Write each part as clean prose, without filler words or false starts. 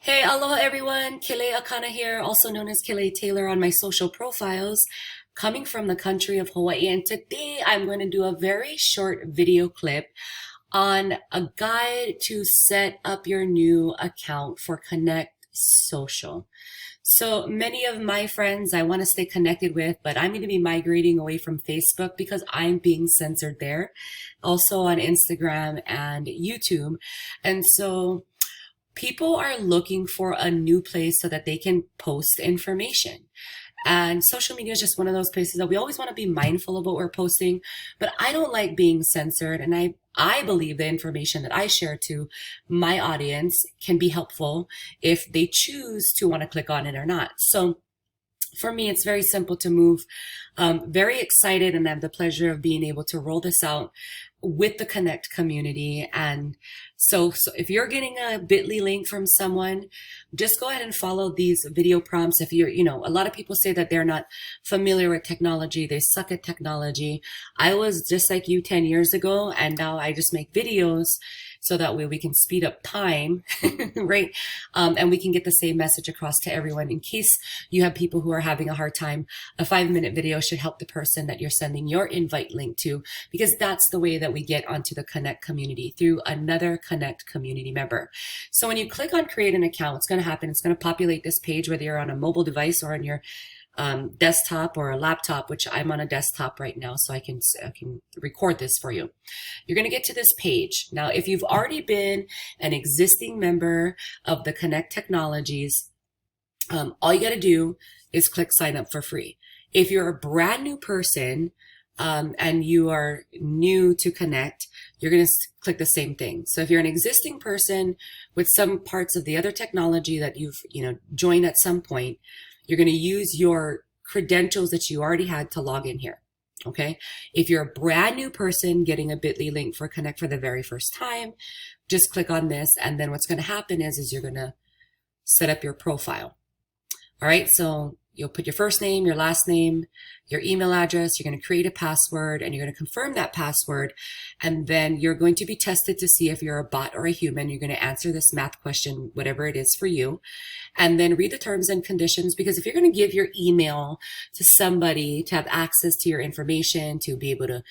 Hey, aloha everyone. Kele Akana here, also known as Kele Taylor on my social profiles, coming from the country of Hawaii. And today I'm going to do a very short video clip on a guide to set up your new account for Connect Social. So many of my friends I want to stay connected with, but I'm going to be migrating away from Facebook because I'm being censored there, also on Instagram and YouTube. And so people are looking for a new place so that they can post information. And social media is just one of those places that we always want to be mindful of what we're posting, but I don't like being censored. And I believe the information that I share to my audience can be helpful if they choose to want to click on it or not. So for me, it's very simple to move. Very excited, and I have the pleasure of being able to roll this out with the Connect community. And so if you're getting a bit.ly link from someone, just go ahead and follow these video prompts. If you're, a lot of people say that they're not familiar with technology, they suck at technology. I was just like you 10 years ago, and now I just make videos so that way we can speed up time, right? And we can get the same message across to everyone. In case you have people who are having a hard time, a 5-minute video should help the person that you're sending your invite link to, because that's the way that we get onto the Connect community, through another Connect community member. So when you click on create an account, what's going to happen, it's going to populate this page, whether you're on a mobile device or on your desktop or a laptop, which I'm on a desktop right now, so I can record this for you. You're going to get to this page. Now, if you've already been an existing member of the Connect Technologies, all you got to do is click sign up for free. If you're a brand new person, and you are new to Connect, you're going to click the same thing. So if you're an existing person with some parts of the other technology that you've, joined at some point, you're going to use your credentials that you already had to log in here. Okay. If you're a brand new person getting a bit.ly link for Connect for the very first time, just click on this. And then what's going to happen is you're going to set up your profile. All right. So you'll put your first name, your last name, your email address. You're going to create a password, and you're going to confirm that password. And then you're going to be tested to see if you're a bot or a human. You're going to answer this math question, whatever it is for you. And then read the terms and conditions, because if you're going to give your email to somebody to have access to your information, to be able to,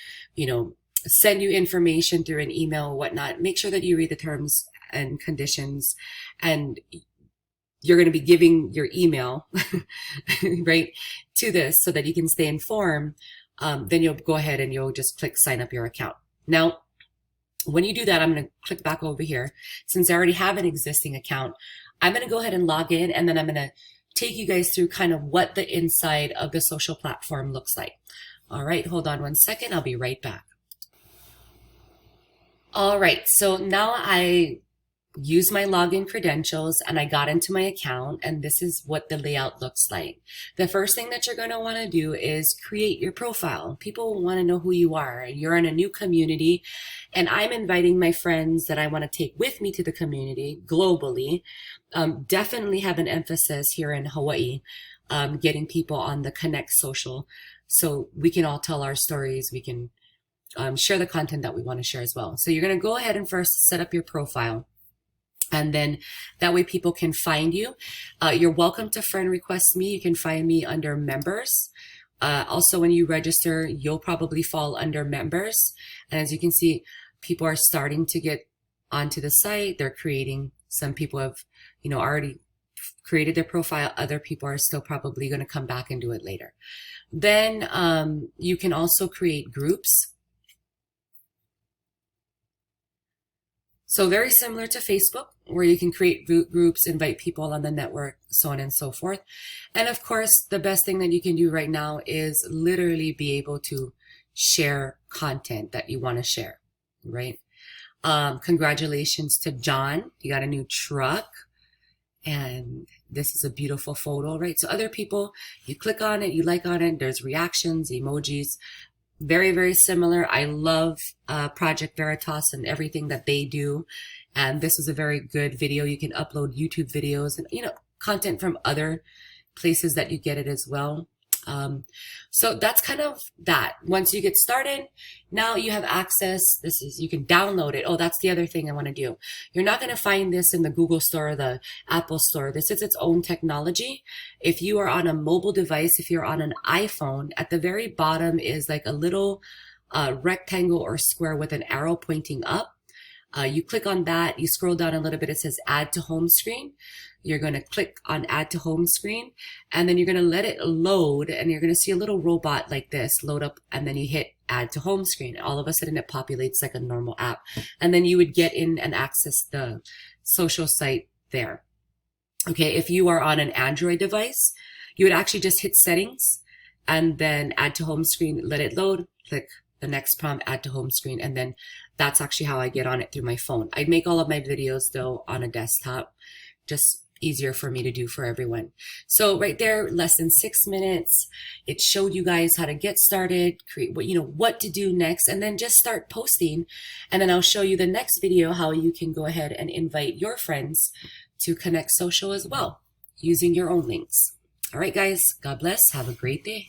send you information through an email or whatnot, make sure that you read the terms and conditions, and you're going to be giving your email, right, to this so that you can stay informed. Then you'll go ahead and you'll just click sign up your account. Now, when you do that, I'm going to click back over here. Since I already have an existing account, I'm going to go ahead and log in, and then I'm going to take you guys through kind of what the inside of the social platform looks like. All right, hold on one second. I'll be right back. All right, so now I use my login credentials and I got into my account, and this is what the layout looks like. The first thing that you're going to want to do is create your profile. People want to know who you are. You're in a new community, and I'm inviting my friends that I want to take with me to the community globally. Definitely have an emphasis here in Hawaii, getting people on the Connect Social so we can all tell our stories. We can share the content that we want to share as well. So you're going to go ahead and first set up your profile. And then that way people can find you. You're welcome to friend request me. You can find me under members. Also, when you register, you'll probably fall under members. And as you can see, people are starting to get onto the site. They're creating, some people have, already created their profile. Other people are still probably going to come back and do it later. Then you can also create groups. So very similar to Facebook, where you can create groups, invite people on the network, so on and so forth. And of course, the best thing that you can do right now is literally be able to share content that you want to share, right? Congratulations to John. You got a new truck. And this is a beautiful photo, right? So other people, you click on it, you like on it, there's reactions, emojis. Very, very similar. I love Project Veritas and everything that they do. And this is a very good video. You can upload YouTube videos and, content from other places that you get it as well. So that's kind of that. Once you get started, now you have access. You can download it. Oh, that's the other thing I want to do. You're not going to find this in the Google Store or the Apple Store. This is its own technology. If you are on a mobile device, if you're on an iPhone, at the very bottom is like a little rectangle or square with an arrow pointing up. You click on that, you scroll down a little bit, it says add to home screen. You're going to click on add to home screen, and then you're going to let it load, and you're going to see a little robot like this load up, and then you hit add to home screen. All of a sudden it populates like a normal app, and then you would get in and access the social site there. Okay, if you are on an Android device, you would actually just hit settings and then add to home screen, let it load, click the next prompt, add to home screen, and then that's actually how I get on it through my phone. I make all of my videos though on a desktop, just easier for me to do for everyone. So right there, less than 6 minutes, it showed you guys how to get started, create what to do next, and then just start posting. And then I'll show you the next video how you can go ahead and invite your friends to Connect Social as well using your own links. All right, guys, God bless. Have a great day.